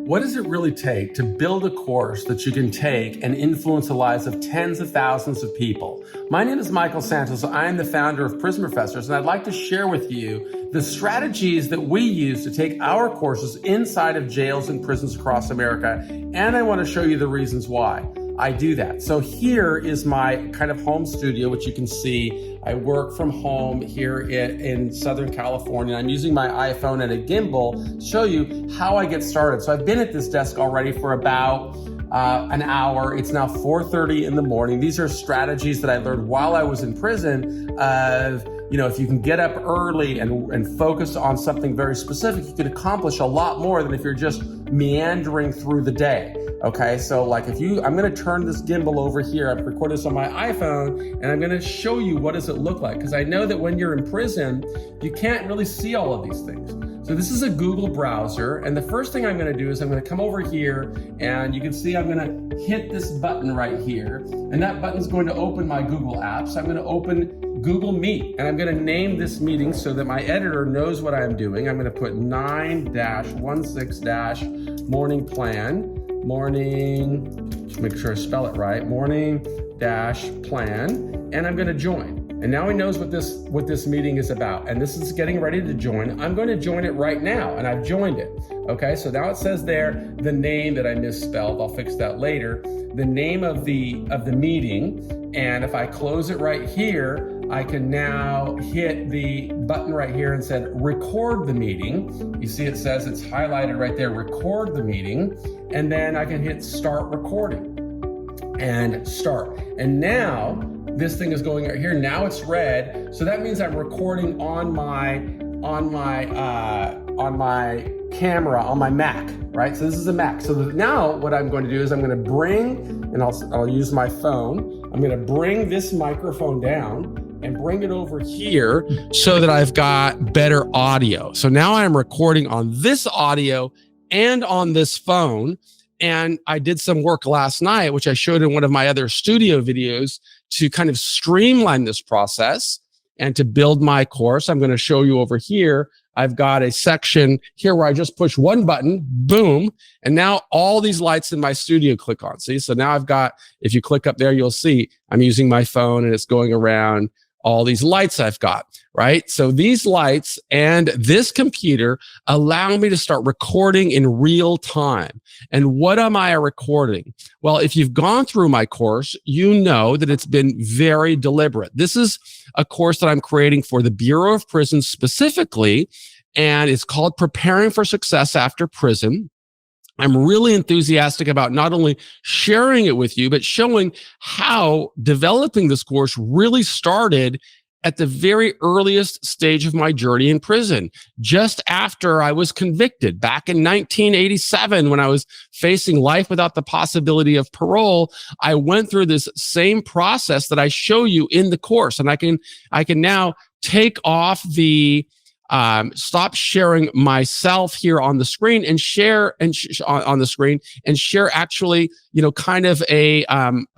What does it really take to build a course that you can take and influence the lives of tens of thousands of people? My name is Michael Santos. I am the founder of Prison Professors, and I'd like to share with you the strategies that we use to take our courses inside of jails and prisons across America, and I want to show you the reasons why I do that. So here is my kind of home studio, which you can see. I work from home here in Southern California. I'm using my iPhone and a gimbal to show you how I get started. So I've been at this desk already for about an hour. It's now 4:30 in the morning. These are strategies that I learned while I was in prison of, if you can get up early and focus on something very specific, you can accomplish a lot more than if you're just meandering through the day. Okay, so like I'm gonna turn this gimbal over here. I've recorded this on my iPhone, and I'm gonna show you what does it look like. Because I know that when you're in prison, you can't really see all of these things. So this is a Google browser, and the first thing I'm gonna do is I'm gonna come over here, and you can see I'm gonna hit this button right here, and that button's going to open my Google apps. I'm gonna open Google Meet, and I'm gonna name this meeting so that my editor knows what I'm doing. I'm gonna put 9-16- just make sure I spell it right, morning-plan, and I'm gonna join. And now he knows what this meeting is about. And this is getting ready to join. I'm going to join it right now, and I've joined it. Okay, so now it says there the name that I misspelled. I'll fix that later. The name of the meeting, and if I close it right here, I can now hit the button right here and said record the meeting. You see it says it's highlighted right there, record the meeting, and then I can hit start recording and start. And now this thing is going right here. Now it's red, so that means I'm recording on my camera on my Mac, right? So this is a Mac. So now what I'm going to do is I'm going to bring, and I'll use my phone. I'm going to bring this microphone down and bring it over here so that I've got better audio. So now I'm recording on this audio and on this phone. And I did some work last night, which I showed in one of my other studio videos, to kind of streamline this process and to build my course. I'm going to show you over here. I've got a section here where I just push one button, boom, and now all these lights in my studio click on. See, so now I've got, if you click up there, you'll see I'm using my phone and it's going around all these lights I've got, right? So these lights and this computer allow me to start recording in real time. And what am I recording? Well, if you've gone through my course, you know that it's been very deliberate. This is a course that I'm creating for the Bureau of Prisons specifically, and it's called Preparing for Success After Prison. I'm really enthusiastic about not only sharing it with you, but showing how developing this course really started at the very earliest stage of my journey in prison, just after I was convicted back in 1987, when I was facing life without the possibility of parole. I went through this same process that I show you in the course, and I can now take off the stop sharing myself here on the screen and share on the screen and share actually, kind of a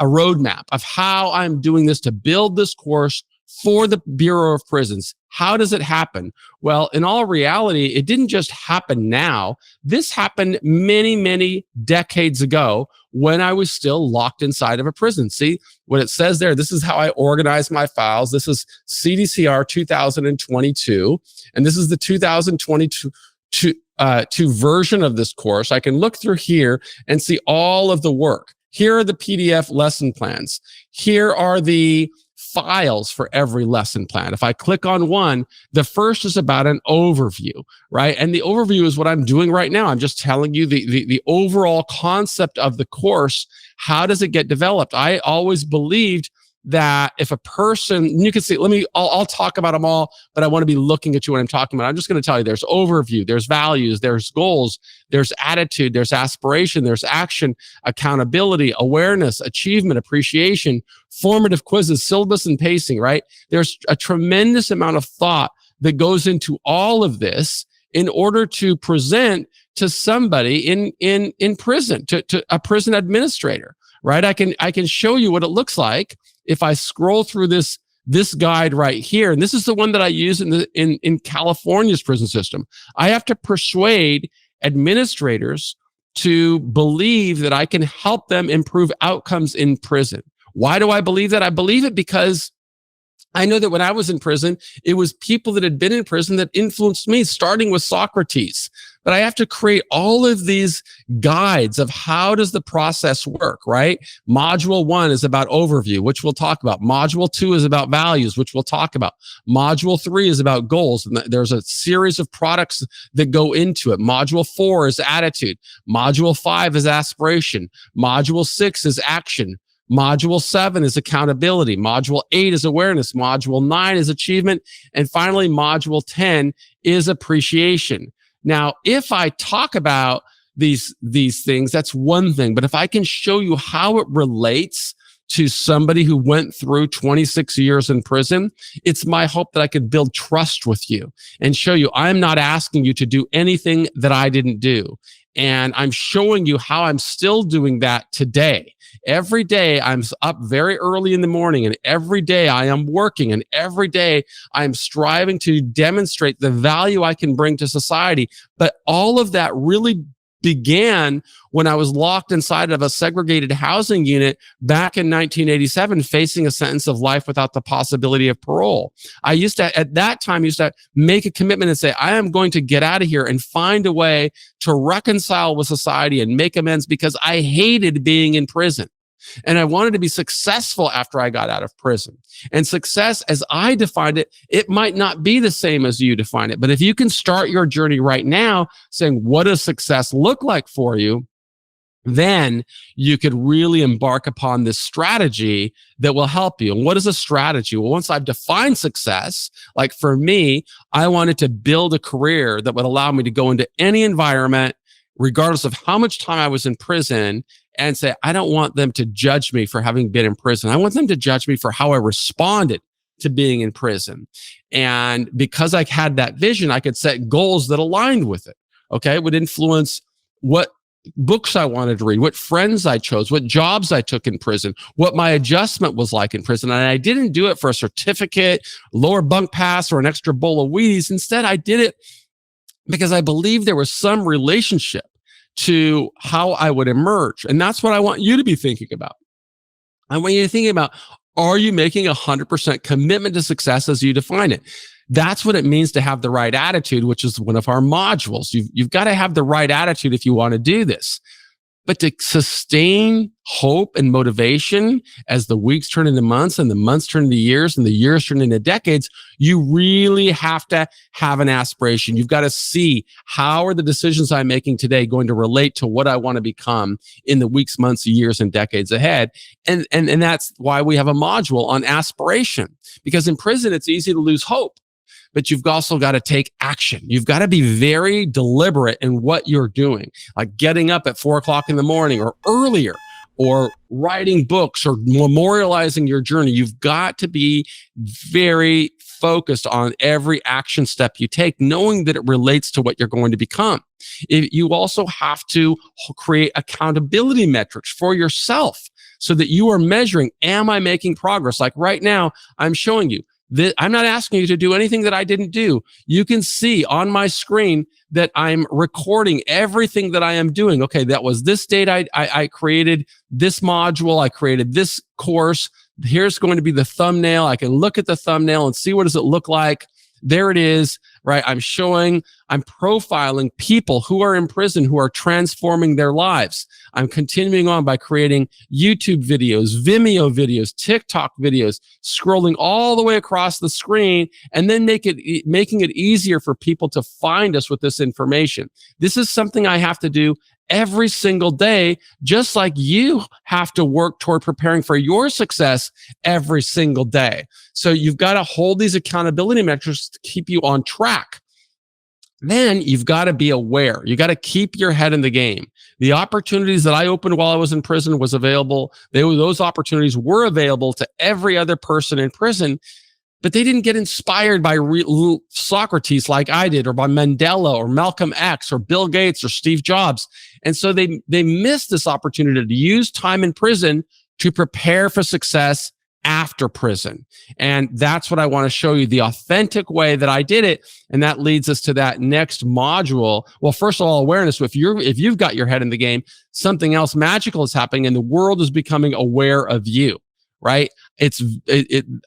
roadmap of how I'm doing this to build this course for the Bureau of Prisons. How does it happen? Well, in all reality, it didn't just happen now. This happened many, many decades ago when I was still locked inside of a prison. See what it says there? This is how I organize my files. This is CDCR 2022, and this is the 2022 version of this course. I can look through here and see all of the work. Here are the PDF lesson plans. Here are the files for every lesson plan. If I click on one, the first is about an overview, right? And the overview is what I'm doing right now. I'm just telling you the overall concept of the course. How does it get developed? I always believed that if a person, you can see, I'll talk about them all, but I want to be looking at you when I'm talking about it. I'm just going to tell you there's overview, there's values, there's goals, there's attitude, there's aspiration, there's action, accountability, awareness, achievement, appreciation, formative quizzes, syllabus and pacing, right? There's a tremendous amount of thought that goes into all of this in order to present to somebody in prison, to a prison administrator, right? I can show you what it looks like if I scroll through this guide right here, and this is the one that I use in California's prison system. I have to persuade administrators to believe that I can help them improve outcomes in prison. Why do I believe that? I believe it because I know that when I was in prison, it was people that had been in prison that influenced me, starting with Socrates. But I have to create all of these guides of how does the process work, right? Module 1 is about overview, which we'll talk about. Module 2 is about values, which we'll talk about. Module 3 is about goals. And there's a series of products that go into it. Module 4 is attitude. Module 5 is aspiration. Module 6 is action. Module 7 is accountability. Module 8 is awareness. Module 9 is achievement. And finally, Module 10 is appreciation. Now, if I talk about these things, that's one thing. But if I can show you how it relates to somebody who went through 26 years in prison, it's my hope that I could build trust with you and show you I'm not asking you to do anything that I didn't do. And I'm showing you how I'm still doing that today. Every day I'm up very early in the morning, and every day I am working, and every day I'm striving to demonstrate the value I can bring to society. But all of that really began when I was locked inside of a segregated housing unit back in 1987, facing a sentence of life without the possibility of parole. At that time, make a commitment and say, I am going to get out of here and find a way to reconcile with society and make amends, because I hated being in prison. And I wanted to be successful after I got out of prison. And success, as I defined it, it might not be the same as you define it. But if you can start your journey right now saying, what does success look like for you? Then you could really embark upon this strategy that will help you. And what is a strategy? Well, once I've defined success, like for me, I wanted to build a career that would allow me to go into any environment, regardless of how much time I was in prison, and say, I don't want them to judge me for having been in prison. I want them to judge me for how I responded to being in prison. And because I had that vision, I could set goals that aligned with it. Okay. It would influence what books I wanted to read, what friends I chose, what jobs I took in prison, what my adjustment was like in prison. And I didn't do it for a certificate, lower bunk pass, or an extra bowl of Wheaties. Instead, I did it because I believed there was some relationship to how I would emerge. And that's what I want you to be thinking about. I want you to think about, are you making 100% commitment to success as you define it? That's what it means to have the right attitude, which is one of our modules. You've got to have the right attitude if you want to do this. But to sustain hope and motivation as the weeks turn into months and the months turn into years and the years turn into decades, you really have to have an aspiration. You've got to see, how are the decisions I'm making today going to relate to what I want to become in the weeks, months, years, and decades ahead? And that's why we have a module on aspiration, because in prison, it's easy to lose hope. But you've also got to take action. You've got to be very deliberate in what you're doing, like getting up at 4 o'clock in the morning or earlier, or writing books, or memorializing your journey. You've got to be very focused on every action step you take, knowing that it relates to what you're going to become. You also have to create accountability metrics for yourself so that you are measuring, am I making progress? Like right now, I'm showing you, I'm not asking you to do anything that I didn't do. You can see on my screen that I'm recording everything that I am doing. Okay, that was this date. I created this module. I created this course. Here's going to be the thumbnail. I can look at the thumbnail and see, what does it look like? There it is, right? I'm profiling people who are in prison, who are transforming their lives. I'm continuing on by creating YouTube videos, Vimeo videos, TikTok videos, scrolling all the way across the screen, and then making it easier for people to find us with this information. This is something I have to do every single day, just like you have to work toward preparing for your success every single day. So you've got to hold these accountability metrics to keep you on track. Then you've got to be aware. You got to keep your head in the game. The opportunities that I opened while I was in prison was available. Those opportunities were available to every other person in prison, but they didn't get inspired by Socrates like I did, or by Mandela, or Malcolm X, or Bill Gates, or Steve Jobs. And so they missed this opportunity to use time in prison to prepare for success after prison. And that's what I want to show you, the authentic way that I did it. And that leads us to that next module. Well, first of all, awareness. If you've got your head in the game, something else magical is happening and the world is becoming aware of you, right?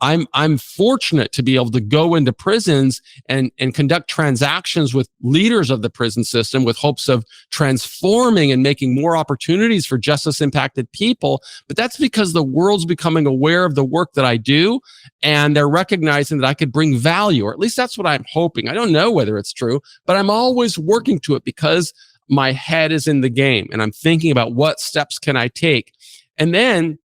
I'm fortunate to be able to go into prisons and conduct transactions with leaders of the prison system with hopes of transforming and making more opportunities for justice impacted people. But that's because the world's becoming aware of the work that I do, and they're recognizing that I could bring value, or at least that's what I'm hoping. I don't know whether it's true, but I'm always working to it because my head is in the game and I'm thinking about what steps can I take. And then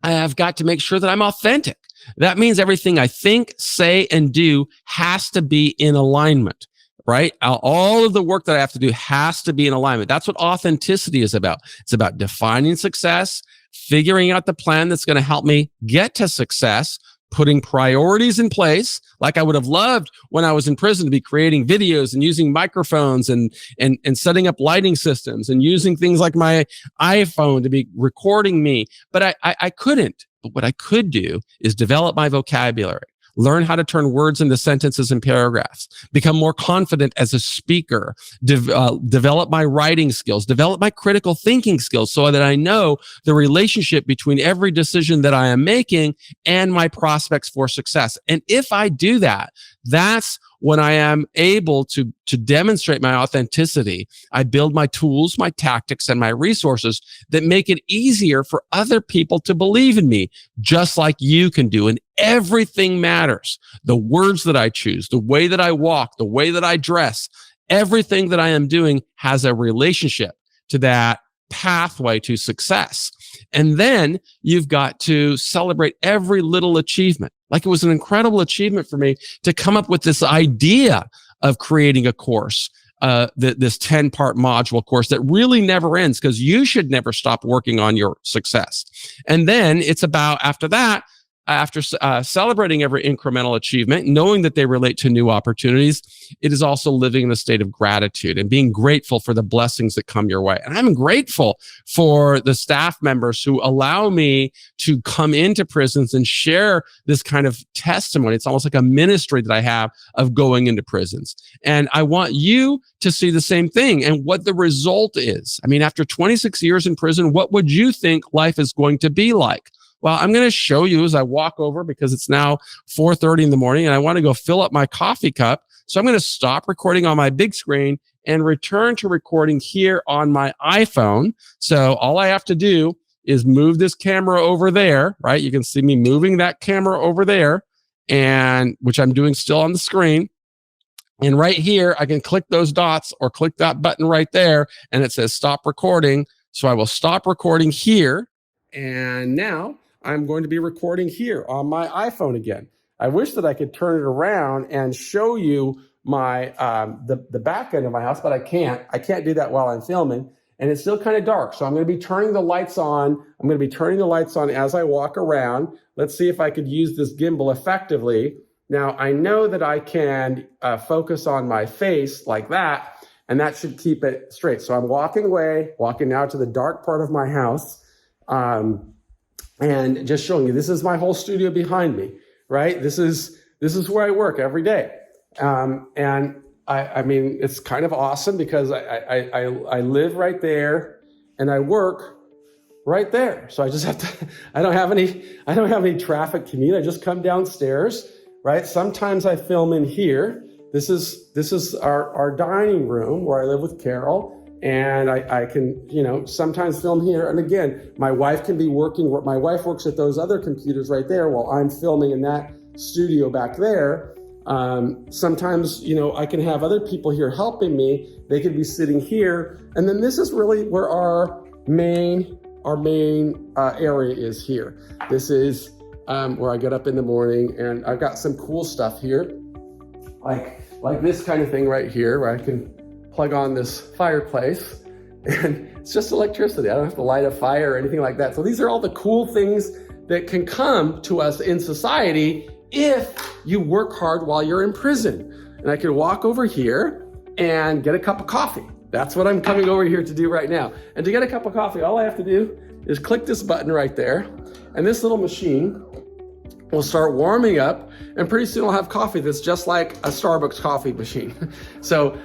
I have got to make sure that I'm authentic. That means everything I think, say, and do has to be in alignment, right? All of the work that I have to do has to be in alignment. That's what authenticity is about. It's about defining success, figuring out the plan that's going to help me get to success, putting priorities in place, like I would have loved when I was in prison to be creating videos and using microphones and setting up lighting systems and using things like my iPhone to be recording me. But I couldn't. But what I could do is develop my vocabulary, learn how to turn words into sentences and paragraphs, become more confident as a speaker, develop my writing skills, develop my critical thinking skills so that I know the relationship between every decision that I am making and my prospects for success. And if I do that, that's when I am able to demonstrate my authenticity. I build my tools, my tactics, and my resources that make it easier for other people to believe in me, just like you can do. And everything matters. The words that I choose, the way that I walk, the way that I dress, everything that I am doing has a relationship to that pathway to success. And then you've got to celebrate every little achievement. Like, it was an incredible achievement for me to come up with this idea of creating a course, this 10-part module course that really never ends, because you should never stop working on your success. And then it's about, after that, after celebrating every incremental achievement, knowing that they relate to new opportunities, it is also living in a state of gratitude and being grateful for the blessings that come your way. And I'm grateful for the staff members who allow me to come into prisons and share this kind of testimony. It's almost like a ministry that I have of going into prisons. And I want you to see the same thing and what the result is. I mean, after 26 years in prison, what would you think life is going to be like? Well, I'm going to show you as I walk over, because it's now 4:30 in the morning and I want to go fill up my coffee cup. So I'm going to stop recording on my big screen and return to recording here on my iPhone. So all I have to do is move this camera over there, right? You can see me moving that camera over there, and which I'm doing still on the screen. And right here, I can click those dots or click that button right there, and it says stop recording. So I will stop recording here. And now I'm going to be recording here on my iPhone again. I wish that I could turn it around and show you my the back end of my house, but I can't. I can't do that while I'm filming, and it's still kind of dark. So I'm going to be turning the lights on. I'm going to be turning the lights on as I walk around. Let's see if I could use this gimbal effectively. Now, I know that I can focus on my face like that, and that should keep it straight. So I'm walking away, walking now to the dark part of my house. And just showing you, this is my whole studio behind me, right? This is where I work every day. And I mean, it's kind of awesome because I live right there and I work right there. So I just have to, I don't have any traffic commute. I just come downstairs, right? Sometimes I film in here. This is our dining room where I live with Carol. And I can, sometimes film here. And again, my wife can be working. My wife works at those other computers right there while I'm filming in that studio back there. Sometimes, I can have other people here helping me. They could be sitting here. And then this is really where our main area is here. This is where I get up in the morning, and I've got some cool stuff here, like this kind of thing right here, where I can plug on this fireplace, and it's just electricity. I don't have to light a fire or anything like that. So these are all the cool things that can come to us in society if you work hard while you're in prison. And I can walk over here and get a cup of coffee. That's what I'm coming over here to do right now. And to get a cup of coffee, all I have to do is click this button right there, and this little machine will start warming up, and pretty soon I'll have coffee that's just like a Starbucks coffee machine. So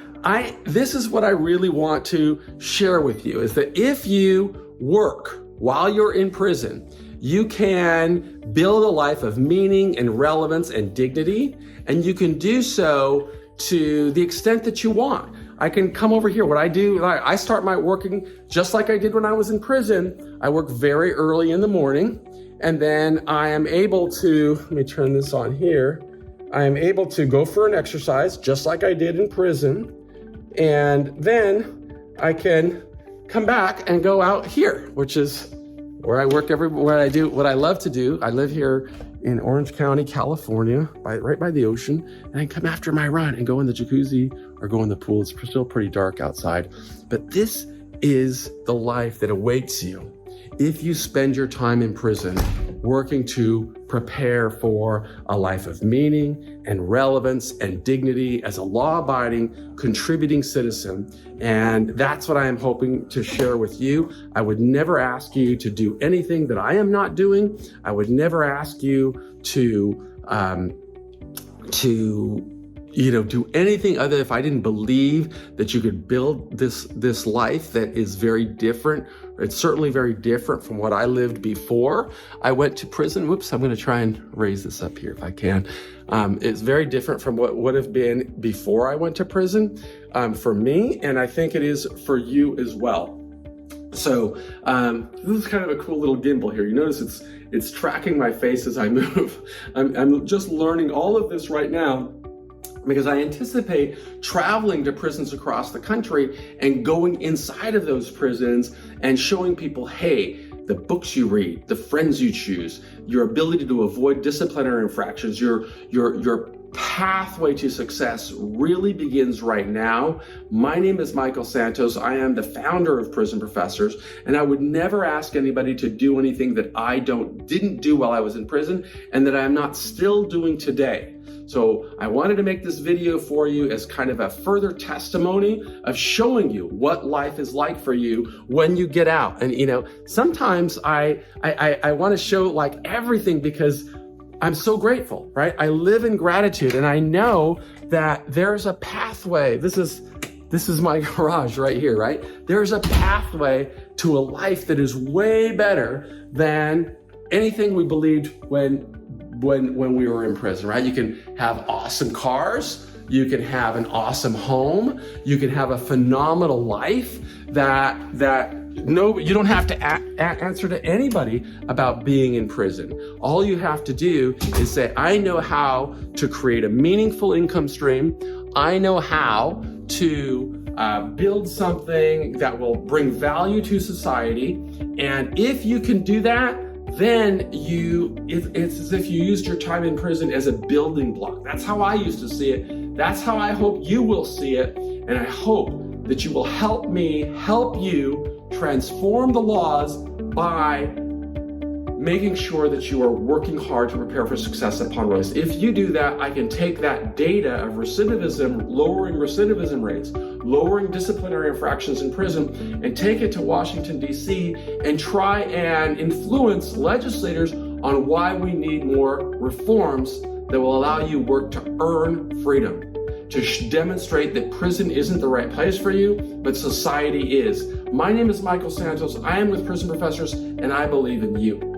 this is what I really want to share with you, is that if you work while you're in prison, you can build a life of meaning and relevance and dignity, and you can do so to the extent that you want. I can come over here. What I do, I start my working just like I did when I was in prison. I work very early in the morning, and then I am able to, let me turn this on here. I am able to go for an exercise just like I did in prison. And then I can come back and go out here, which is where I work where I do what I love to do. I live here in Orange County, California, right by the ocean. And I come after my run and go in the jacuzzi or go in the pool. It's still pretty dark outside. But this is the life that awaits you if you spend your time in prison working to prepare for a life of meaning and relevance and dignity as a law-abiding, contributing citizen. And that's what I am hoping to share with you. I would never ask you to do anything that I am not doing. I would never ask you to do anything other if I didn't believe that you could build this life that is very different. It's certainly very different from what I lived before I went to prison. Whoops, I'm going to try and raise this up here if I can. It's very different from what would have been before I went to prison for me, and I think it is for you as well. So this is kind of a cool little gimbal here. You notice it's tracking my face as I move. I'm just learning all of this right now, because I anticipate traveling to prisons across the country and going inside of those prisons and showing people, hey, the books you read, the friends you choose, your ability to avoid disciplinary infractions, your pathway to success really begins right now. My name is Michael Santos. I am the founder of Prison Professors, and I would never ask anybody to do anything that I didn't do while I was in prison and that I am not still doing today. So I wanted to make this video for you as kind of a further testimony of showing you what life is like for you when you get out. And sometimes I want to show like everything because I'm so grateful, right? I live in gratitude, and I know that there's a pathway. This is my garage right here, right? There's a pathway to a life that is way better than anything we believed when we were in prison, right? You can have awesome cars, you can have an awesome home, you can have a phenomenal life that you don't have to answer to anybody about being in prison. All you have to do is say, I know how to create a meaningful income stream. I know how to build something that will bring value to society. And if you can do that, then it's as if you used your time in prison as a building block. That's how I used to see it. That's how I hope you will see it. And I hope that you will help me help you transform the laws by making sure that you are working hard to prepare for success upon release. If you do that, I can take that data of recidivism, lowering recidivism rates, lowering disciplinary infractions in prison, and take it to Washington, D.C., and try and influence legislators on why we need more reforms that will allow you work to earn freedom, to demonstrate that prison isn't the right place for you, but society is. My name is Michael Santos. I am with Prison Professors, and I believe in you.